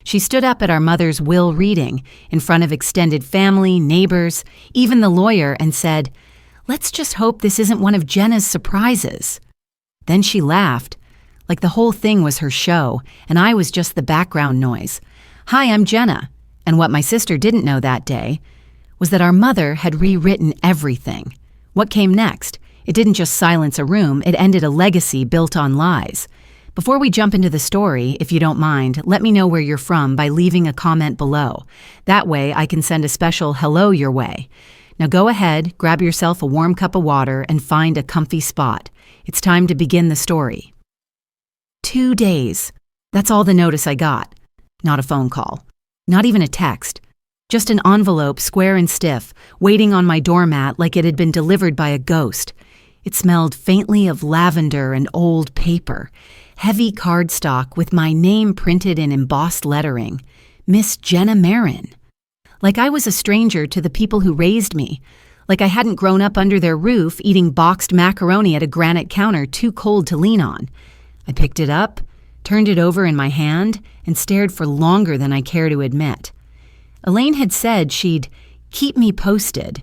She stood up at our mother's will reading, in front of extended family, neighbors, even the lawyer, and said, "Let's just hope this isn't one of Jenna's surprises." Then she laughed, like the whole thing was her show, and I was just the background noise. "Hi, I'm Jenna." And what my sister didn't know that day was that our mother had rewritten everything. What came next? It didn't just silence a room, it ended a legacy built on lies. Before we jump into the story, if you don't mind, let me know where you're from by leaving a comment below. That way I can send a special hello your way. Now go ahead, grab yourself a warm cup of water, and find a comfy spot. It's time to begin the story. 2 days. That's all the notice I got. Not a phone call. Not even a text. Just an envelope, square and stiff, waiting on my doormat like it had been delivered by a ghost. It smelled faintly of lavender and old paper. Heavy cardstock with my name printed in embossed lettering. Miss Jenna Marin. Like I was a stranger to the people who raised me. Like I hadn't grown up under their roof eating boxed macaroni at a granite counter too cold to lean on. I picked it up, turned it over in my hand, and stared for longer than I care to admit. Elaine had said she'd keep me posted.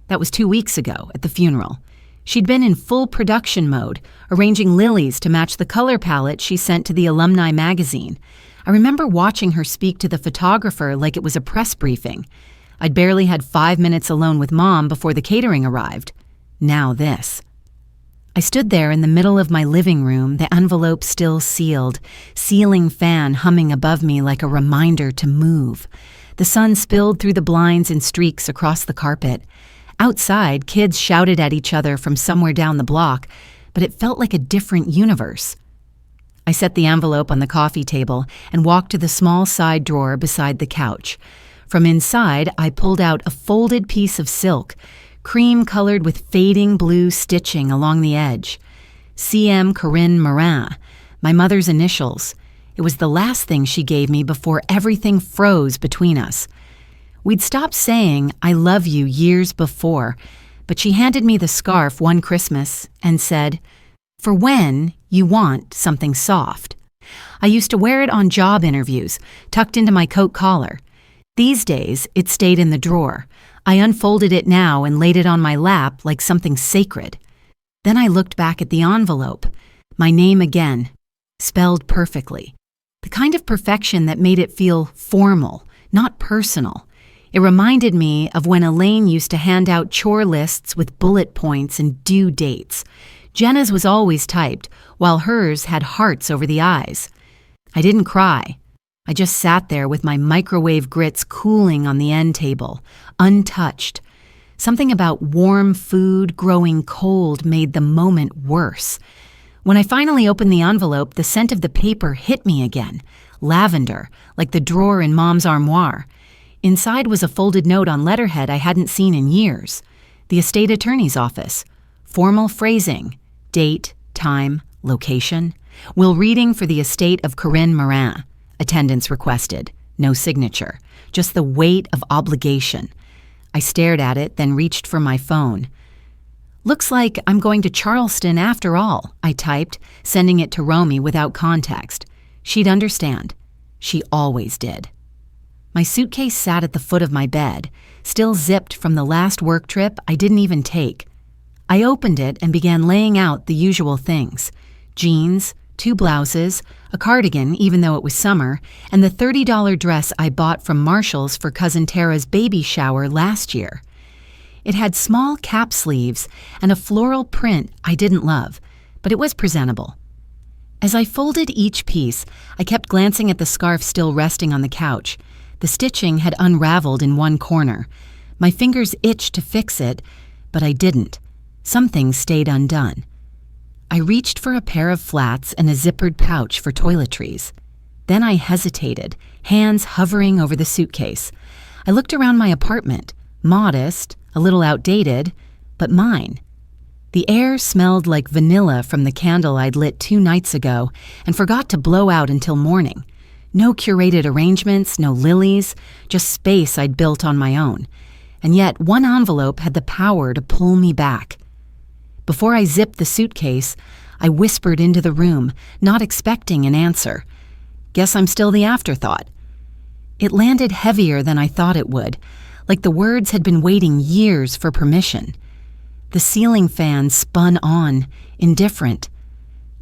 That was 2 weeks ago at the funeral. She'd been in full production mode, arranging lilies to match the color palette she sent to the alumni magazine. I remember watching her speak to the photographer like it was a press briefing. I'd barely had 5 minutes alone with Mom before the catering arrived. Now this. I stood there in the middle of my living room, the envelope still sealed, ceiling fan humming above me like a reminder to move. The sun spilled through the blinds in streaks across the carpet. Outside, kids shouted at each other from somewhere down the block, but it felt like a different universe. I set the envelope on the coffee table and walked to the small side drawer beside the couch. From inside, I pulled out a folded piece of silk, cream-colored with fading blue stitching along the edge. C.M. Corinne Morin, my mother's initials. It was the last thing she gave me before everything froze between us. We'd stopped saying, "I love you" years before, but she handed me the scarf one Christmas and said, "For when you want something soft." I used to wear it on job interviews, tucked into my coat collar. These days, it stayed in the drawer. I unfolded it now and laid it on my lap like something sacred. Then I looked back at the envelope. My name again, spelled perfectly. The kind of perfection that made it feel formal, not personal. It reminded me of when Elaine used to hand out chore lists with bullet points and due dates. Jenna's was always typed, while hers had hearts over the eyes. I didn't cry. I just sat there with my microwave grits cooling on the end table, untouched. Something about warm food growing cold made the moment worse. When I finally opened the envelope, the scent of the paper hit me again. Lavender, like the drawer in Mom's armoire. Inside was a folded note on letterhead I hadn't seen in years. The estate attorney's office. Formal phrasing. Date, time, location. Will reading for the estate of Corinne Morin. Attendance requested. No signature. Just the weight of obligation. I stared at it, then reached for my phone. "Looks like I'm going to Charleston after all," I typed, sending it to Romy without context. She'd understand. She always did. My suitcase sat at the foot of my bed, still zipped from the last work trip I didn't even take. I opened it and began laying out the usual things. Jeans, 2 blouses, a cardigan even though it was summer, and the $30 dress I bought from Marshall's for Cousin Tara's baby shower last year. It had small cap sleeves and a floral print I didn't love, but it was presentable. As I folded each piece, I kept glancing at the scarf still resting on the couch. The stitching had unraveled in one corner. My fingers itched to fix it, but I didn't. Some things stayed undone. I reached for a pair of flats and a zippered pouch for toiletries. Then I hesitated, hands hovering over the suitcase. I looked around my apartment, modest, a little outdated, but mine. The air smelled like vanilla from the candle I'd lit 2 nights ago and forgot to blow out until morning. No curated arrangements, no lilies, just space I'd built on my own. And yet one envelope had the power to pull me back. Before I zipped the suitcase, I whispered into the room, not expecting an answer. Guess I'm still the afterthought. It landed heavier than I thought it would, like the words had been waiting years for permission. The ceiling fan spun on, indifferent.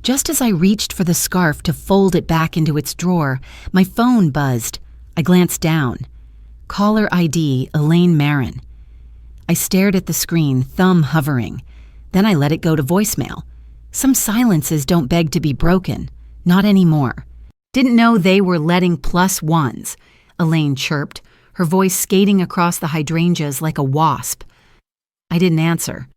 Just as I reached for the scarf to fold it back into its drawer, my phone buzzed. I glanced down. Caller ID, Elaine Marin. I stared at the screen, thumb hovering. Then I let it go to voicemail. Some silences don't beg to be broken. Not anymore. Didn't know they were letting plus ones, Elaine chirped, her voice skating across the hydrangeas like a wasp. I didn't answer.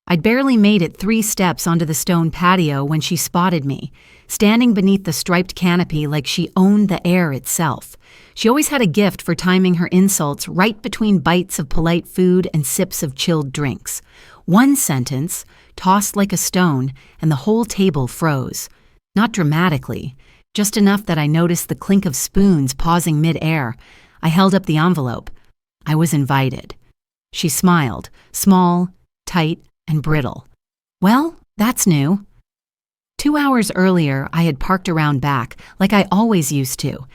I'd barely made it 3 steps onto the stone patio when she spotted me, standing beneath the striped canopy like she owned the air itself. She always had a gift for timing her insults right between bites of polite food and sips of chilled drinks. One sentence, tossed like a stone, and the whole table froze. Not dramatically, just enough that I noticed the clink of spoons pausing mid-air. I held up the envelope. I was invited. She smiled, small, tight, and brittle. Well, that's new. 2 hours earlier, I had parked around back, like I always used to.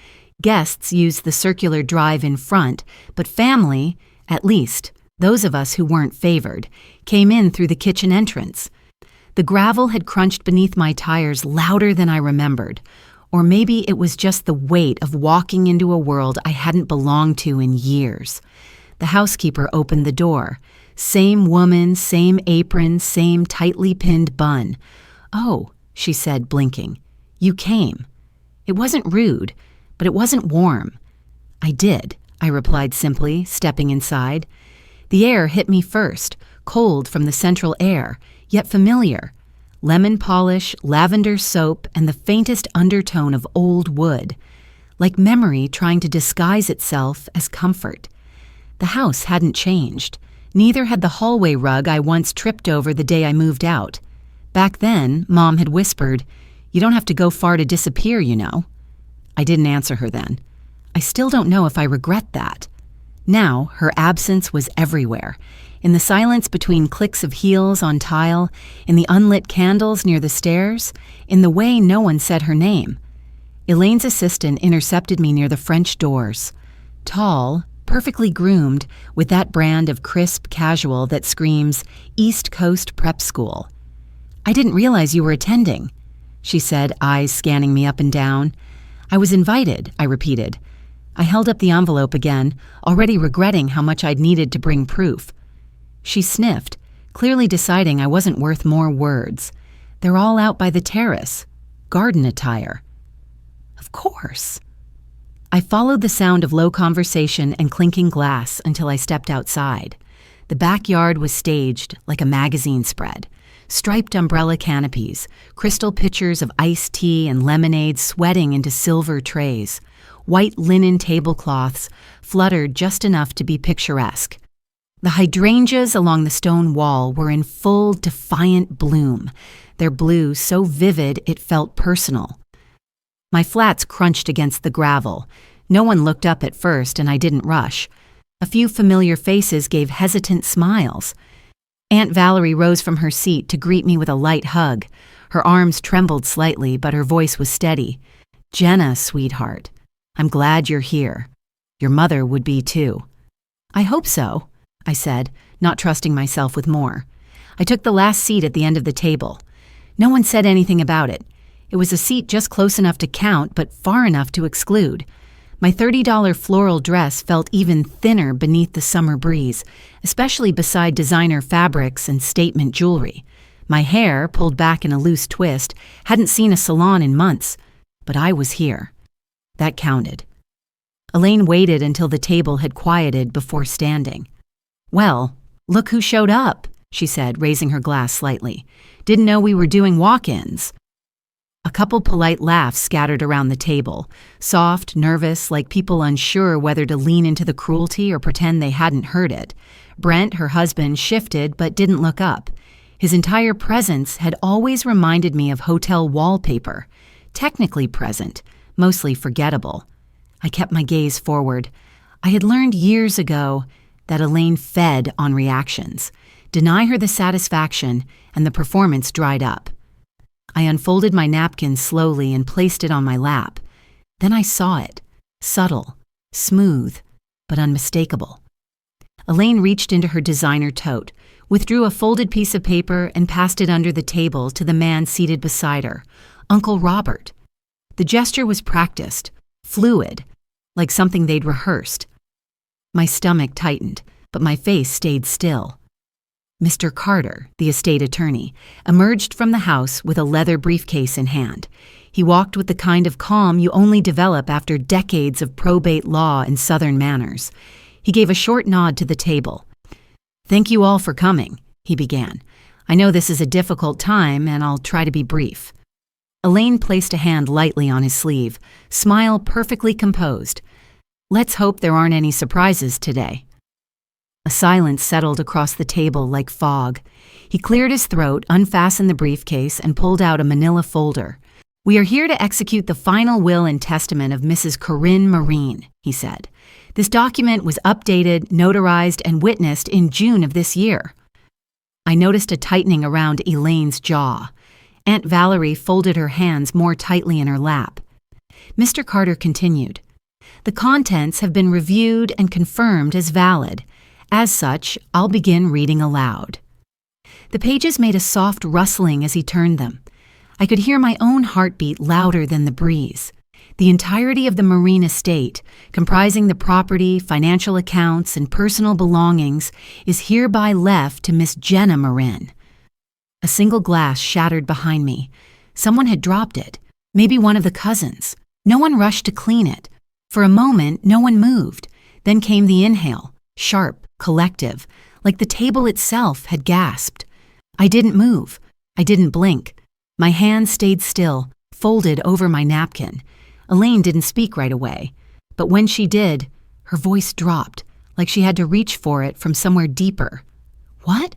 Guests used the circular drive in front, but family, at least those of us who weren't favored, came in through the kitchen entrance. The gravel had crunched beneath my tires louder than I remembered. Or maybe it was just the weight of walking into a world I hadn't belonged to in years. The housekeeper opened the door. Same woman, same apron, same tightly pinned bun. "Oh," she said, blinking. "You came." It wasn't rude, but it wasn't warm. "I did," I replied simply, stepping inside. The air hit me first, cold from the central air, yet familiar. Lemon polish, lavender soap, and the faintest undertone of old wood, like memory trying to disguise itself as comfort. The house hadn't changed. Neither had the hallway rug I once tripped over the day I moved out. Back then, Mom had whispered, "You don't have to go far to disappear, you know." I didn't answer her then. I still don't know if I regret that. Now, her absence was everywhere. In the silence between clicks of heels on tile, in the unlit candles near the stairs, in the way no one said her name. Elaine's assistant intercepted me near the French doors. Tall, perfectly groomed, with that brand of crisp casual that screams East Coast Prep School. "I didn't realize you were attending," she said, eyes scanning me up and down. "I was invited," I repeated. I held up the envelope again, already regretting how much I'd needed to bring proof. She sniffed, clearly deciding I wasn't worth more words. "They're all out by the terrace. Garden attire." Of course. I followed the sound of low conversation and clinking glass until I stepped outside. The backyard was staged like a magazine spread. Striped umbrella canopies, crystal pitchers of iced tea and lemonade sweating into silver trays. White linen tablecloths fluttered just enough to be picturesque. The hydrangeas along the stone wall were in full, defiant bloom, their blue so vivid it felt personal. My flats crunched against the gravel. No one looked up at first, and I didn't rush. A few familiar faces gave hesitant smiles. Aunt Valerie rose from her seat to greet me with a light hug. Her arms trembled slightly, but her voice was steady. "Jenna, sweetheart, I'm glad you're here. Your mother would be too." "I hope so," I said, not trusting myself with more. I took the last seat at the end of the table. No one said anything about it. It was a seat just close enough to count, but far enough to exclude. My $30 floral dress felt even thinner beneath the summer breeze, especially beside designer fabrics and statement jewelry. My hair, pulled back in a loose twist, hadn't seen a salon in months, but I was here. That counted. Elaine waited until the table had quieted before standing. "Well, look who showed up," she said, raising her glass slightly. "Didn't know we were doing walk-ins." A couple polite laughs scattered around the table, soft, nervous, like people unsure whether to lean into the cruelty or pretend they hadn't heard it. Brent, her husband, shifted but didn't look up. His entire presence had always reminded me of hotel wallpaper. Technically present, mostly forgettable. I kept my gaze forward. I had learned years ago that Elaine fed on reactions. Deny her the satisfaction, and the performance dried up. I unfolded my napkin slowly and placed it on my lap. Then I saw it, subtle, smooth, but unmistakable. Elaine reached into her designer tote, withdrew a folded piece of paper and passed it under the table to the man seated beside her, Uncle Robert. The gesture was practiced, fluid, like something they'd rehearsed. My stomach tightened, but my face stayed still. Mr. Carter, the estate attorney, emerged from the house with a leather briefcase in hand. He walked with the kind of calm you only develop after decades of probate law and Southern manners. He gave a short nod to the table. "Thank you all for coming," he began. "I know this is a difficult time, and I'll try to be brief." Elaine placed a hand lightly on his sleeve, smile perfectly composed. "Let's hope there aren't any surprises today." A silence settled across the table like fog. He cleared his throat, unfastened the briefcase, and pulled out a manila folder. "We are here to execute the final will and testament of Mrs. Corinne Marine," he said. "This document was updated, notarized, and witnessed in June of this year." I noticed a tightening around Elaine's jaw. Aunt Valerie folded her hands more tightly in her lap. Mr. Carter continued, "The contents have been reviewed and confirmed as valid. As such, I'll begin reading aloud." The pages made a soft rustling as he turned them. I could hear my own heartbeat louder than the breeze. The entirety of the Marine estate, comprising the property, financial accounts, and personal belongings, is hereby left to Miss Jenna Marin. A single glass shattered behind me. Someone had dropped it, maybe one of the cousins. No one rushed to clean it. For a moment, no one moved. Then came the inhale, sharp, collective, like the table itself had gasped. I didn't move. I didn't blink. My hands stayed still, folded over my napkin. Elaine didn't speak right away, but when she did, her voice dropped, like she had to reach for it from somewhere deeper. "What?"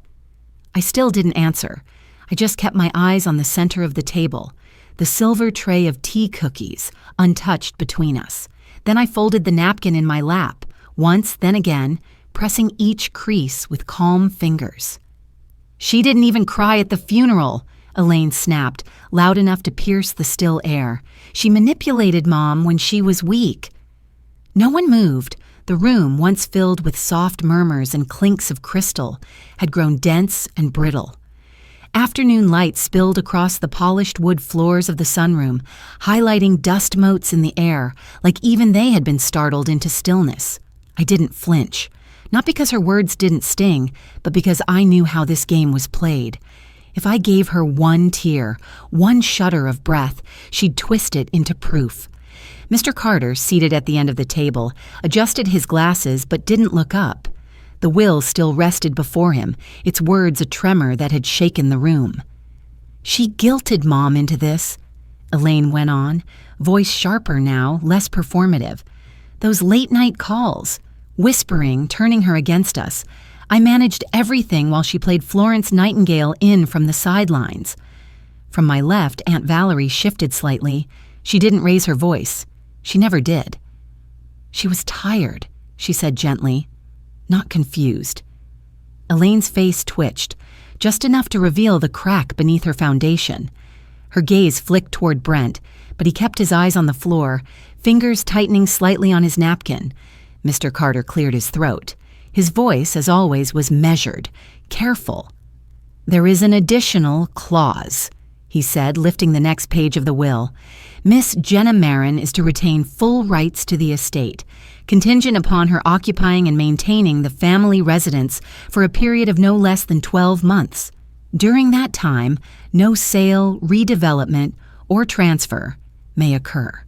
I still didn't answer. I just kept my eyes on the center of the table, the silver tray of tea cookies, untouched between us. Then I folded the napkin in my lap, once, then again, pressing each crease with calm fingers. "She didn't even cry at the funeral," Elaine snapped, loud enough to pierce the still air. "She manipulated Mom when she was weak." No one moved. The room, once filled with soft murmurs and clinks of crystal, had grown dense and brittle. Afternoon light spilled across the polished wood floors of the sunroom, highlighting dust motes in the air, like even they had been startled into stillness. I didn't flinch. Not because her words didn't sting, but because I knew how this game was played. If I gave her one tear, one shudder of breath, she'd twist it into proof. Mr. Carter, seated at the end of the table, adjusted his glasses but didn't look up. The will still rested before him, its words a tremor that had shaken the room. "She guilted Mom into this," Elaine went on, voice sharper now, less performative. "Those late-night calls, whispering, turning her against us. I managed everything while she played Florence Nightingale in from the sidelines." From my left, Aunt Valerie shifted slightly. She didn't raise her voice. She never did. "She was tired," she said gently, not confused. Elaine's face twitched, just enough to reveal the crack beneath her foundation. Her gaze flicked toward Brent, but he kept his eyes on the floor, fingers tightening slightly on his napkin. Mr. Carter cleared his throat. His voice, as always, was measured, careful. "There is an additional clause," he said, lifting the next page of the will. "Miss Jenna Marin is to retain full rights to the estate, contingent upon her occupying and maintaining the family residence for a period of no less than 12 months. During that time, no sale, redevelopment, or transfer may occur."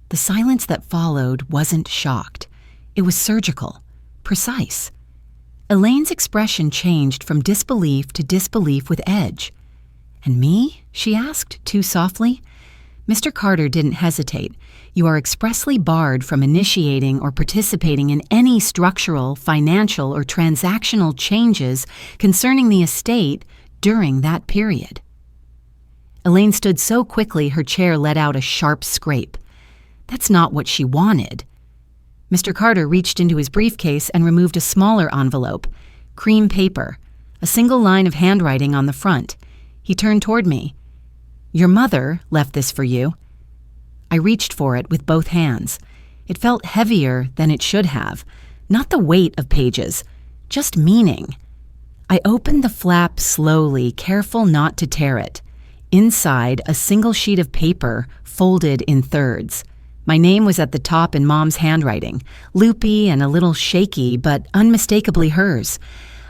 The silence that followed wasn't shocked. It was surgical. Precise. Elaine's expression changed from disbelief to disbelief with edge. "And me?" she asked, too softly. Mr. Carter didn't hesitate. "You are expressly barred from initiating or participating in any structural, financial, or transactional changes concerning the estate during that period." Elaine stood so quickly her chair let out a sharp scrape. That's not what she wanted. Mr. Carter reached into his briefcase and removed a smaller envelope, cream paper, a single line of handwriting on the front. He turned toward me. "Your mother left this for you." I reached for it with both hands. It felt heavier than it should have. Not the weight of pages, just meaning. I opened the flap slowly, careful not to tear it. Inside, a single sheet of paper, folded in thirds. My name was at the top in Mom's handwriting, loopy and a little shaky, but unmistakably hers.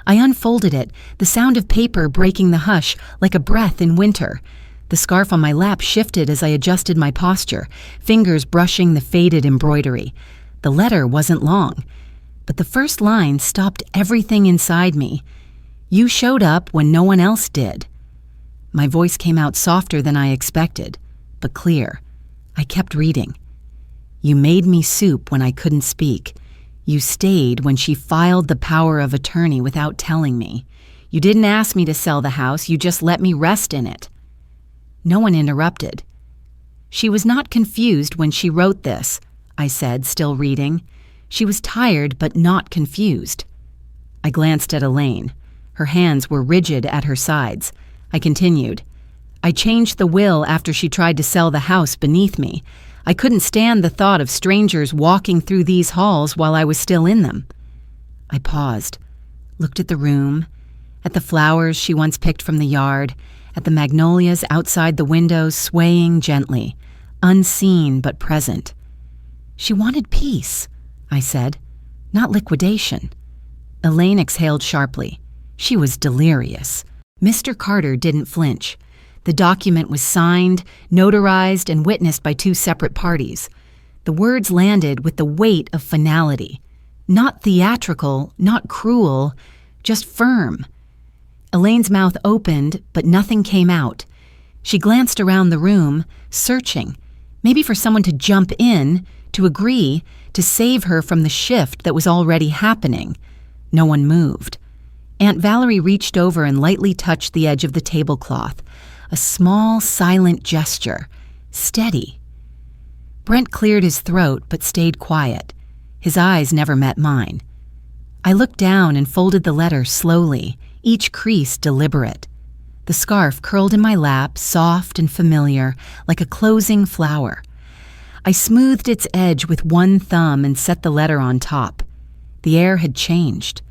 I unfolded it, the sound of paper breaking the hush like a breath in winter. The scarf on my lap shifted as I adjusted my posture, fingers brushing the faded embroidery. The letter wasn't long, but the first line stopped everything inside me. You showed up when no one else did. My voice came out softer than I expected, but clear. I kept reading. You made me soup when I couldn't speak. You stayed when she filed the power of attorney without telling me. You didn't ask me to sell the house, you just let me rest in it. No one interrupted. She was not confused when she wrote this, I said, still reading. She was tired but not confused. I glanced at Elaine. Her hands were rigid at her sides. I continued. I changed the will after she tried to sell the house beneath me. I couldn't stand the thought of strangers walking through these halls while I was still in them. I paused, looked at the room, at the flowers she once picked from the yard, at the magnolias outside the windows swaying gently, unseen but present. She wanted peace, I said, not liquidation. Elaine exhaled sharply. She was delirious. Mr. Carter didn't flinch. The document was signed, notarized, and witnessed by 2 separate parties. The words landed with the weight of finality. Not theatrical, not cruel, just firm. Elaine's mouth opened, but nothing came out. She glanced around the room, searching, maybe for someone to jump in, to agree, to save her from the shift that was already happening. No one moved. Aunt Valerie reached over and lightly touched the edge of the tablecloth. A small, silent gesture. Steady. Brent cleared his throat but stayed quiet. His eyes never met mine. I looked down and folded the letter slowly, each crease deliberate. The scarf curled in my lap, soft and familiar, like a closing flower. I smoothed its edge with one thumb and set the letter on top. The air had changed.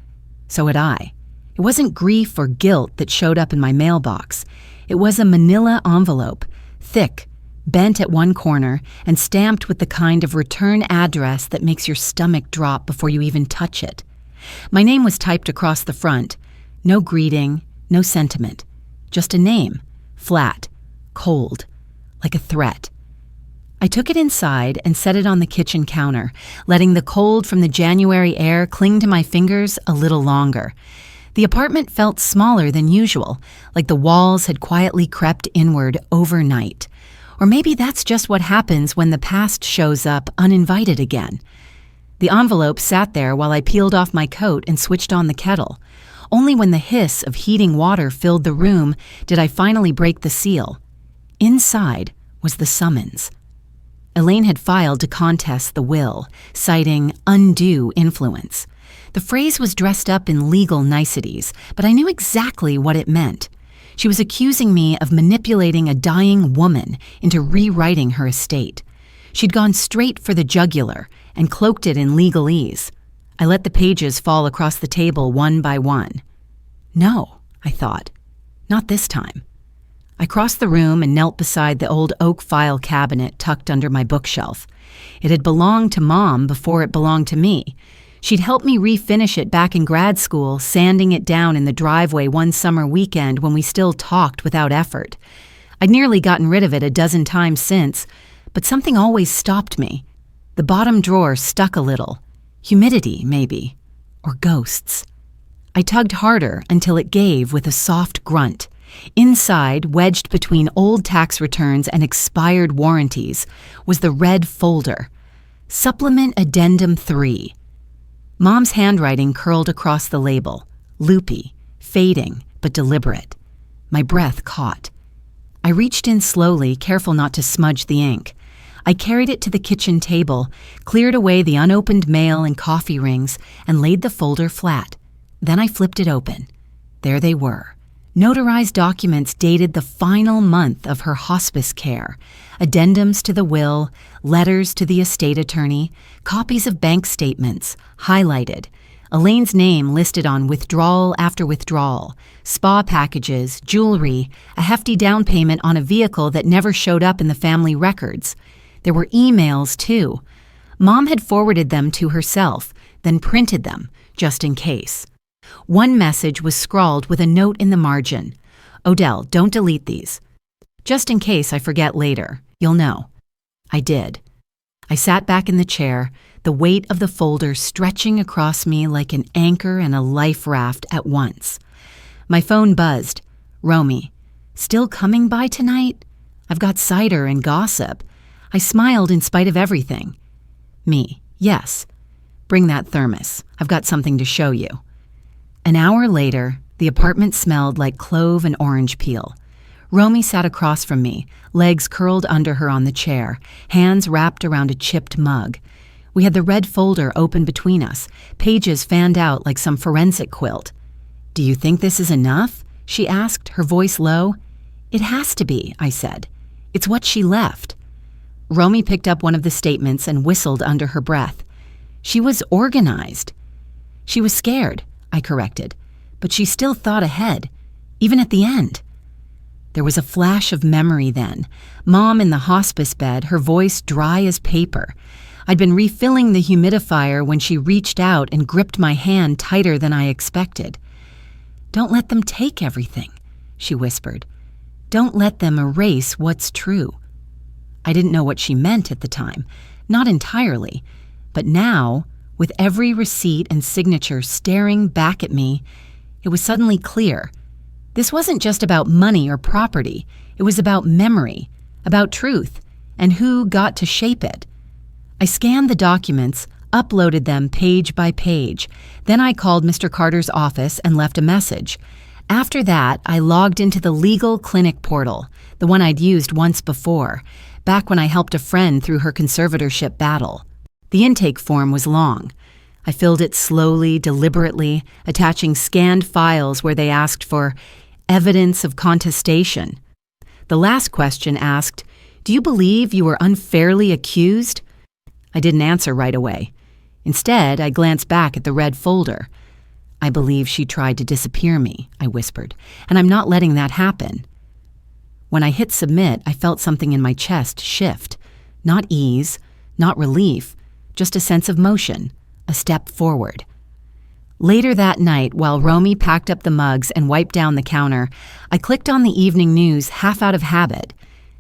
So had I. It wasn't grief or guilt that showed up in my mailbox. It was a manila envelope, thick, bent at one corner, and stamped with the kind of return address that makes your stomach drop before you even touch it. My name was typed across the front. No greeting, no sentiment. Just a name, flat, cold, like a threat. I took it inside and set it on the kitchen counter, letting the cold from the January air cling to my fingers a little longer. The apartment felt smaller than usual, like the walls had quietly crept inward overnight. Or maybe that's just what happens when the past shows up uninvited again. The envelope sat there while I peeled off my coat and switched on the kettle. Only when the hiss of heating water filled the room did I finally break the seal. Inside was the summons. Elaine had filed to contest the will, citing undue influence. The phrase was dressed up in legal niceties, but I knew exactly what it meant. She was accusing me of manipulating a dying woman into rewriting her estate. She'd gone straight for the jugular and cloaked it in legalese. I let the pages fall across the table one by one. No, I thought. Not this time. I crossed the room and knelt beside the old oak file cabinet tucked under my bookshelf. It had belonged to Mom before it belonged to me. She'd helped me refinish it back in grad school, sanding it down in the driveway one summer weekend when we still talked without effort. I'd nearly gotten rid of it a dozen times since, but something always stopped me. The bottom drawer stuck a little. Humidity, maybe. Or ghosts. I tugged harder until it gave with a soft grunt. Inside, wedged between old tax returns and expired warranties, was the red folder. Supplement Addendum 3. Mom's handwriting curled across the label, loopy, fading, but deliberate. My breath caught. I reached in slowly, careful not to smudge the ink. I carried it to the kitchen table, cleared away the unopened mail and coffee rings, and laid the folder flat. Then I flipped it open. There they were. Notarized documents dated the final month of her hospice care, addendums to the will, letters to the estate attorney, copies of bank statements, highlighted, Elaine's name listed on withdrawal after withdrawal, spa packages, jewelry, a hefty down payment on a vehicle that never showed up in the family records. There were emails, too. Mom had forwarded them to herself, then printed them, just in case. One message was scrawled with a note in the margin. "Odell, don't delete these. Just in case I forget later. You'll know." I did. I sat back in the chair, the weight of the folder stretching across me like an anchor and a life raft at once. My phone buzzed. "Romy, still coming by tonight? I've got cider and gossip." I smiled in spite of everything. Me, "Yes. Bring that thermos. I've got something to show you." An hour later, the apartment smelled like clove and orange peel. Romy sat across from me, legs curled under her on the chair, hands wrapped around a chipped mug. We had the red folder open between us, pages fanned out like some forensic quilt. "Do you think this is enough?" she asked, her voice low. "It has to be," I said. "It's what she left." Romy picked up one of the statements and whistled under her breath. She was organized. She was scared, I corrected, but she still thought ahead, even at the end. There was a flash of memory then. Mom in the hospice bed, her voice dry as paper. I'd been refilling the humidifier when she reached out and gripped my hand tighter than I expected. "Don't let them take everything," she whispered. "Don't let them erase what's true." I didn't know what she meant at the time, not entirely, but now, with every receipt and signature staring back at me, it was suddenly clear. This wasn't just about money or property. It was about memory, about truth, and who got to shape it. I scanned the documents, uploaded them page by page. Then I called Mr. Carter's office and left a message. After that, I logged into the legal clinic portal, the one I'd used once before, back when I helped a friend through her conservatorship battle. The intake form was long. I filled it slowly, deliberately, attaching scanned files where they asked for evidence of contestation. The last question asked, "Do you believe you were unfairly accused?" I didn't answer right away. Instead, I glanced back at the red folder. "I believe she tried to disappear me," I whispered, "and I'm not letting that happen." When I hit submit, I felt something in my chest shift. Not ease, not relief, just a sense of motion, a step forward. Later that night, while Romy packed up the mugs and wiped down the counter, I clicked on the evening news half out of habit,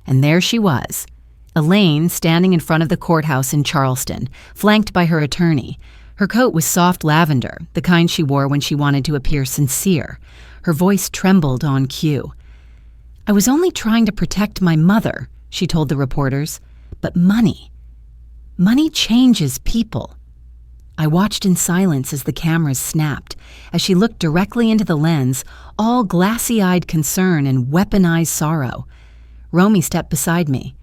and there she was, Elaine standing in front of the courthouse in Charleston, flanked by her attorney. Her coat was soft lavender, the kind she wore when she wanted to appear sincere. Her voice trembled on cue. "I was only trying to protect my mother," she told the reporters, "but money changes people." I watched in silence as the cameras snapped, as she looked directly into the lens, all glassy-eyed concern and weaponized sorrow. Romy stepped beside me.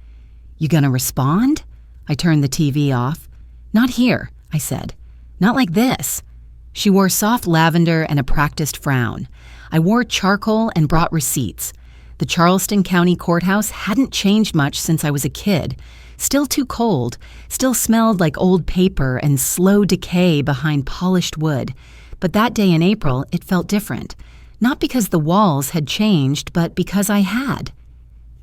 "You gonna respond?" I turned the TV off. "Not here," I said. "Not like this." She wore soft lavender and a practiced frown. I wore charcoal and brought receipts. The Charleston County Courthouse hadn't changed much since I was a kid. Still too cold, still smelled like old paper and slow decay behind polished wood. But that day in April, it felt different. Not because the walls had changed, but because I had.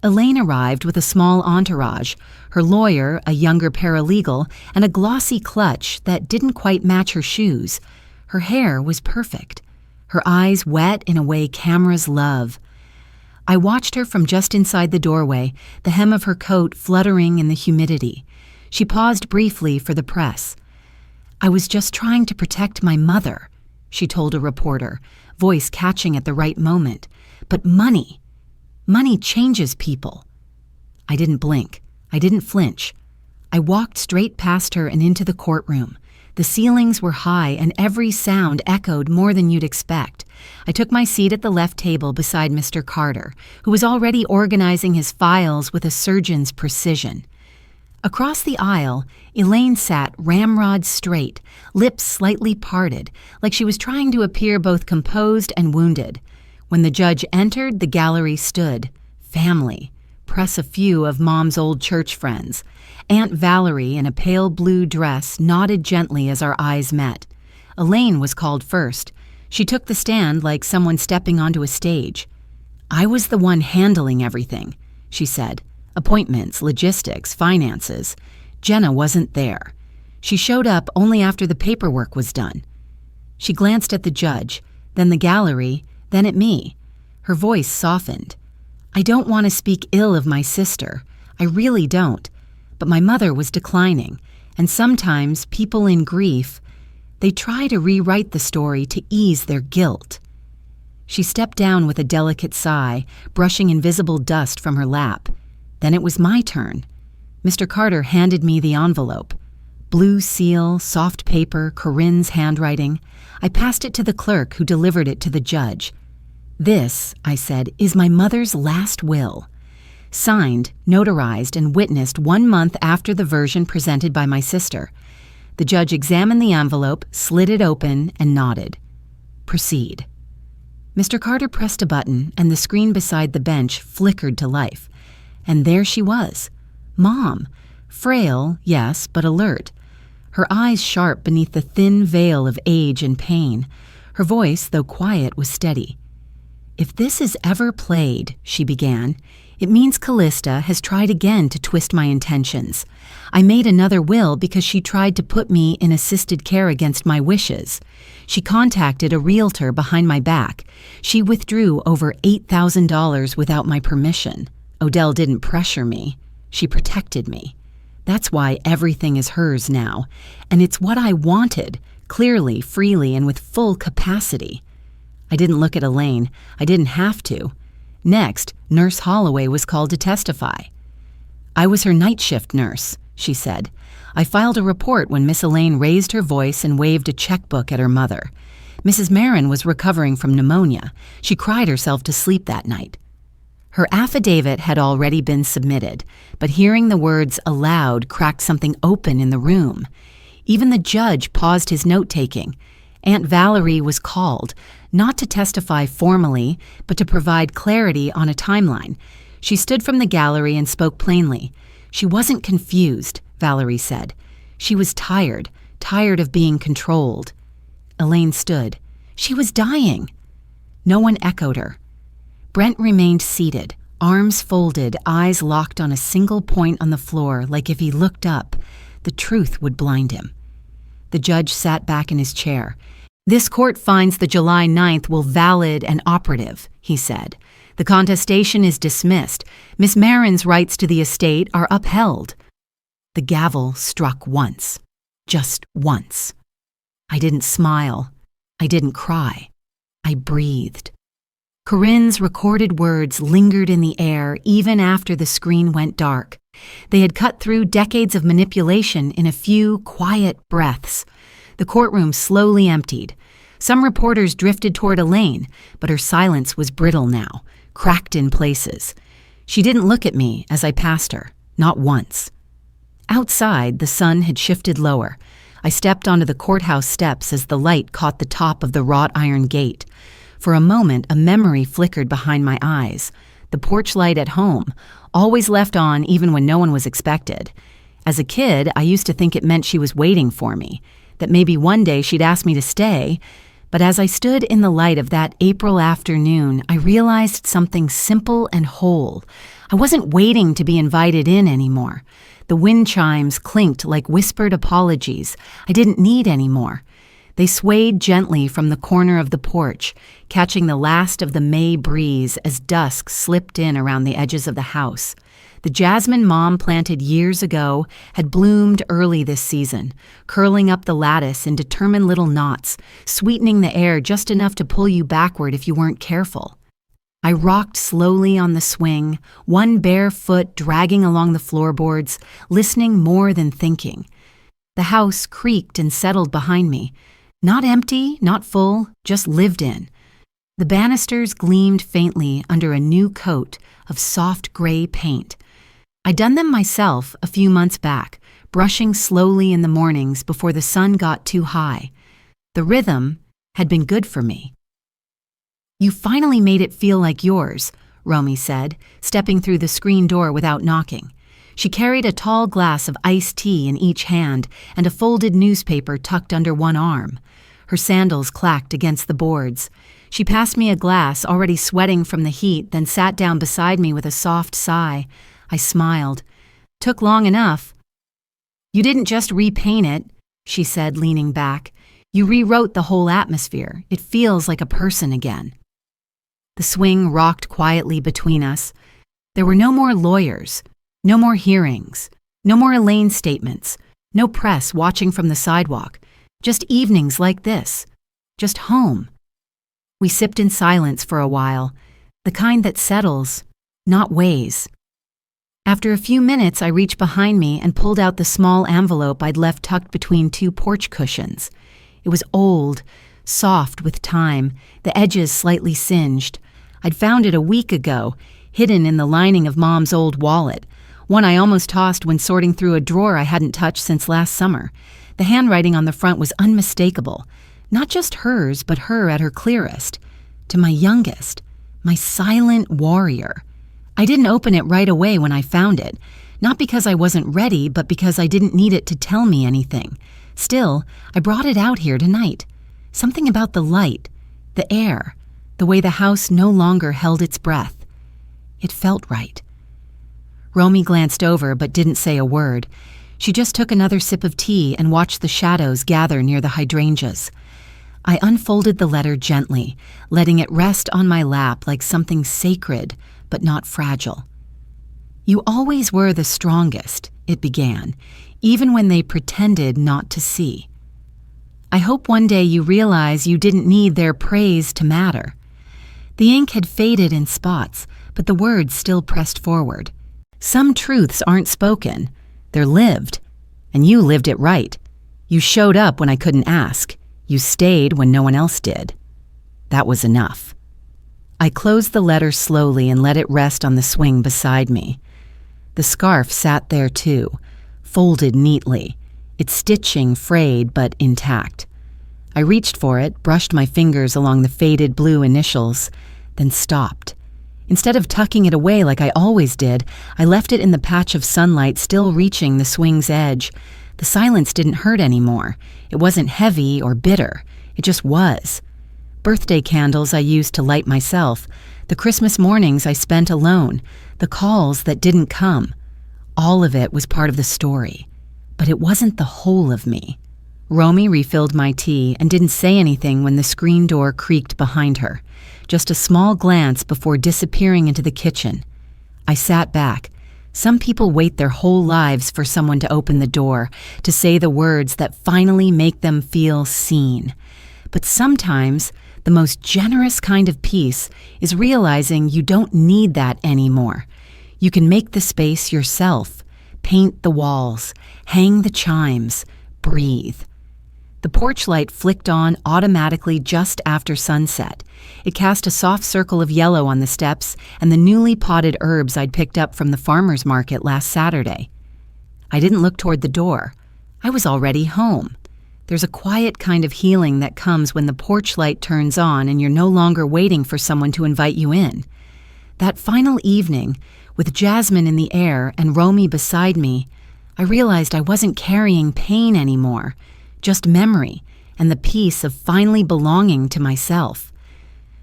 Elaine arrived with a small entourage, her lawyer, a younger paralegal, and a glossy clutch that didn't quite match her shoes. Her hair was perfect. Her eyes wet in a way cameras love. I watched her from just inside the doorway, the hem of her coat fluttering in the humidity. She paused briefly for the press. "I was just trying to protect my mother," she told a reporter, voice catching at the right moment. "But money changes people." I didn't blink. I didn't flinch. I walked straight past her and into the courtroom. The ceilings were high and every sound echoed more than you'd expect. I took my seat at the left table beside Mr. Carter, who was already organizing his files with a surgeon's precision. Across the aisle, Elaine sat ramrod straight, lips slightly parted, like she was trying to appear both composed and wounded. When the judge entered, the gallery stood. Family. Press a few of Mom's old church friends. Aunt Valerie, in a pale blue dress, nodded gently as our eyes met. Elaine was called first. She took the stand like someone stepping onto a stage. "I was the one handling everything," she said. "Appointments, logistics, finances. Jenna wasn't there. She showed up only after the paperwork was done." She glanced at the judge, then the gallery, then at me. Her voice softened. "I don't want to speak ill of my sister. I really don't. But my mother was declining, and sometimes people in grief, they try to rewrite the story to ease their guilt." She stepped down with a delicate sigh, brushing invisible dust from her lap. Then it was my turn. Mr. Carter handed me the envelope. Blue seal, soft paper, Corinne's handwriting. I passed it to the clerk, who delivered it to the judge. "This," I said, "is my mother's last will. Signed, notarized, and witnessed 1 month after the version presented by my sister." The judge examined the envelope, slid it open, and nodded. "Proceed." Mr. Carter pressed a button, and the screen beside the bench flickered to life. And there she was. Mom. Frail, yes, but alert. Her eyes sharp beneath the thin veil of age and pain. Her voice, though quiet, was steady. "If this is ever played," she began, "it means Callista has tried again to twist my intentions. I made another will because she tried to put me in assisted care against my wishes. She contacted a realtor behind my back. She withdrew over $8,000 without my permission. Odell didn't pressure me. She protected me. That's why everything is hers now. And it's what I wanted, clearly, freely, and with full capacity." I didn't look at Elaine. I didn't have to. Next, Nurse Holloway was called to testify. "I was her night shift nurse," she said. "I filed a report when Miss Elaine raised her voice and waved a checkbook at her mother. Mrs. Marin was recovering from pneumonia. She cried herself to sleep that night." Her affidavit had already been submitted, but hearing the words aloud cracked something open in the room. Even the judge paused his note-taking. Aunt Valerie was called, not to testify formally, but to provide clarity on a timeline. She stood from the gallery and spoke plainly. She wasn't confused, Valerie said. She was tired of being controlled. Elaine stood. She was dying. No one echoed her. Brent remained seated, arms folded, eyes locked on a single point on the floor, like if he looked up, the truth would blind him. The judge sat back in his chair. "This court finds the July 9th will valid and operative," he said. "The contestation is dismissed. Miss Marin's rights to the estate are upheld." The gavel struck once. Just once. I didn't smile. I didn't cry. I breathed. Corinne's recorded words lingered in the air even after the screen went dark. They had cut through decades of manipulation in a few quiet breaths. The courtroom slowly emptied. Some reporters drifted toward Elaine, but her silence was brittle now, cracked in places. She didn't look at me as I passed her, not once. Outside, the sun had shifted lower. I stepped onto the courthouse steps as the light caught the top of the wrought iron gate. For a moment, a memory flickered behind my eyes. The porch light at home, always left on even when no one was expected. As a kid, I used to think it meant she was waiting for me, that maybe one day she'd ask me to stay. But as I stood in the light of that April afternoon, I realized something simple and whole. I wasn't waiting to be invited in anymore. The wind chimes clinked like whispered apologies I didn't need anymore. They swayed gently from the corner of the porch, catching the last of the May breeze as dusk slipped in around the edges of the house. The jasmine Mom planted years ago had bloomed early this season, curling up the lattice in determined little knots, sweetening the air just enough to pull you backward if you weren't careful. I rocked slowly on the swing, one bare foot dragging along the floorboards, listening more than thinking. The house creaked and settled behind me. Not empty, not full, just lived in. The banisters gleamed faintly under a new coat of soft gray paint. I'd done them myself a few months back, brushing slowly in the mornings before the sun got too high. The rhythm had been good for me. "You finally made it feel like yours," Romy said, stepping through the screen door without knocking. She carried a tall glass of iced tea in each hand and a folded newspaper tucked under one arm. Her sandals clacked against the boards. She passed me a glass, already sweating from the heat, then sat down beside me with a soft sigh. I smiled. "Took long enough." "You didn't just repaint it," she said, leaning back. "You rewrote the whole atmosphere. It feels like a person again." The swing rocked quietly between us. There were no more lawyers, no more hearings, no more Elaine statements, no press watching from the sidewalk, just evenings like this, just home. We sipped in silence for a while, the kind that settles, not weighs. After a few minutes, I reached behind me and pulled out the small envelope I'd left tucked between two porch cushions. It was old, soft with time, the edges slightly singed. I'd found it a week ago, hidden in the lining of Mom's old wallet, one I almost tossed when sorting through a drawer I hadn't touched since last summer. The handwriting on the front was unmistakable. Not just hers, but her at her clearest. To my youngest, my silent warrior. I didn't open it right away when I found it, not because I wasn't ready, but because I didn't need it to tell me anything. Still, I brought it out here tonight. Something about the light, the air, the way the house no longer held its breath. It felt right. Romy glanced over but didn't say a word. She just took another sip of tea and watched the shadows gather near the hydrangeas. I unfolded the letter gently, letting it rest on my lap like something sacred but not fragile. "You always were the strongest," it began, "even when they pretended not to see. I hope one day you realize you didn't need their praise to matter." The ink had faded in spots, but the words still pressed forward. "Some truths aren't spoken, they're lived, and you lived it right. You showed up when I couldn't ask. You stayed when no one else did. That was enough." I closed the letter slowly and let it rest on the swing beside me. The scarf sat there too, folded neatly, its stitching frayed but intact. I reached for it, brushed my fingers along the faded blue initials, then stopped. Instead of tucking it away like I always did, I left it in the patch of sunlight still reaching the swing's edge. The silence didn't hurt anymore. It wasn't heavy or bitter. It just was. Birthday candles I used to light myself, the Christmas mornings I spent alone, the calls that didn't come. All of it was part of the story. But it wasn't the whole of me. Romy refilled my tea and didn't say anything when the screen door creaked behind her. Just a small glance before disappearing into the kitchen. I sat back. Some people wait their whole lives for someone to open the door, to say the words that finally make them feel seen. But sometimes, the most generous kind of peace is realizing you don't need that anymore. You can make the space yourself, paint the walls, hang the chimes, breathe. The porch light flicked on automatically just after sunset. It cast a soft circle of yellow on the steps and the newly potted herbs I'd picked up from the farmer's market last Saturday. I didn't look toward the door. I was already home. There's a quiet kind of healing that comes when the porch light turns on and you're no longer waiting for someone to invite you in. That final evening, with jasmine in the air and Romy beside me, I realized I wasn't carrying pain anymore. Just memory and the peace of finally belonging to myself.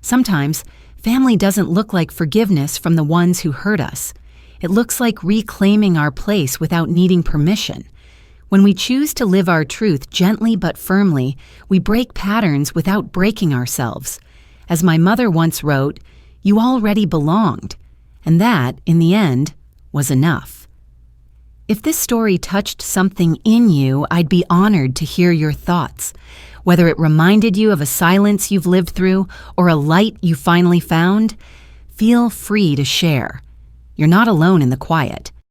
Sometimes, family doesn't look like forgiveness from the ones who hurt us. It looks like reclaiming our place without needing permission. When we choose to live our truth gently but firmly, we break patterns without breaking ourselves. As my mother once wrote, "You already belonged," and that, in the end, was enough. If this story touched something in you, I'd be honored to hear your thoughts. Whether it reminded you of a silence you've lived through or a light you finally found, feel free to share. You're not alone in the quiet.